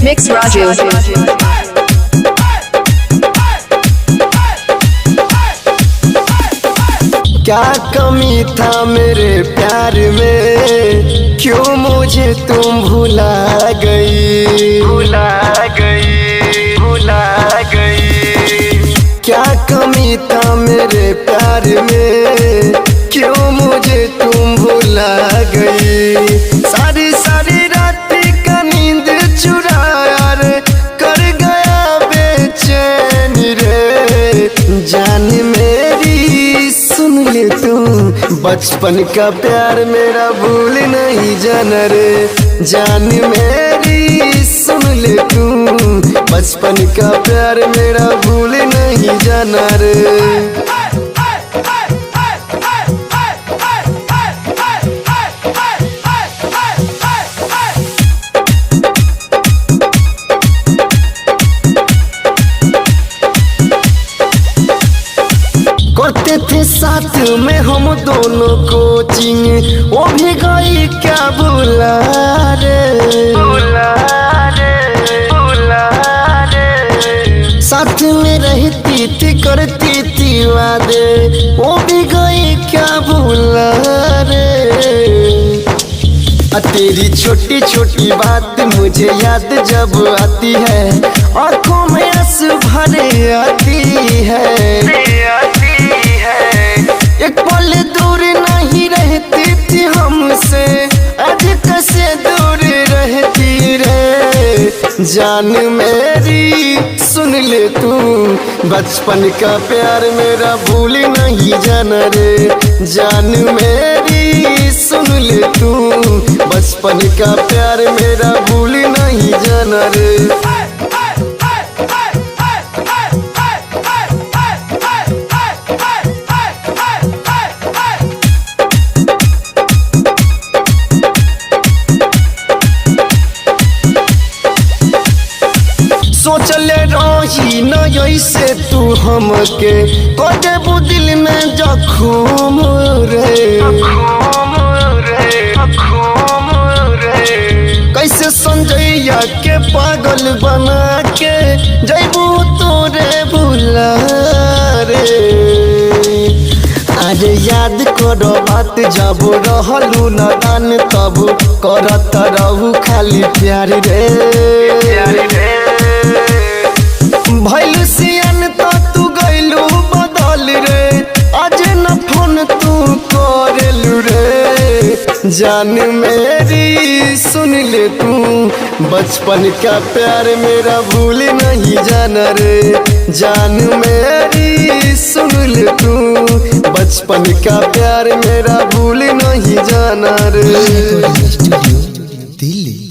Mix Raju. क्या कमी था मेरे प्यार में, क्यों मुझे तुम भुला गई, भुला गई, भुला गई। क्या कमी था मेरे प्यार में, क्यों मुझे तुम भुला गई। सारी सारी रात का नींद चुराया रे, कर गया बेचैन रे। जान मेरी सुन ले तू, बचपन का प्यार मेरा भूल नहीं जाना रे। जान मेरी सुन ले तू, बचपन का प्यार मेरा भूल नहीं जाना रे। करते थे साथ में हम दोनों कोचिंग, वो भी गई क्या भुला रे, भुला रे, भुला रे। साथ में रहती थी करती थी वादे, वो भी गई क्या भुला रे। तेरी छोटी छोटी बात मुझे याद जब आती है, आंखों में आंसू भरे आती है। एक पल दूर नहीं रहती थी हमसे, आज कैसे दूर रहती रे। जान मेरी सुन ले तू, बचपन का प्यार मेरा भूल नहीं जाना रे। जान मेरी सुन ले तू, बचपन का प्यार मेरा भूल नहीं जाना रे। सोचले रही न ऐसे तू हमके, कदे दिल में जखम रे, कैसे संजैया के पागल बना के जैबू तोरे भुला रे। अरे याद करो बात जब रहलू नादान, तब करत रहू खाली प्यार रे, प्यार रे। भइल सियान तो तू गइलू बदल रे, आज न फोन तू करेलू रे। जान मेरी सुन ले तू, बचपन का प्यार मेरा भूल नहीं जाना रे। जान मेरी सुन ले तू, बचपन का प्यार मेरा भूल नहीं जाना रे। दिल्ली।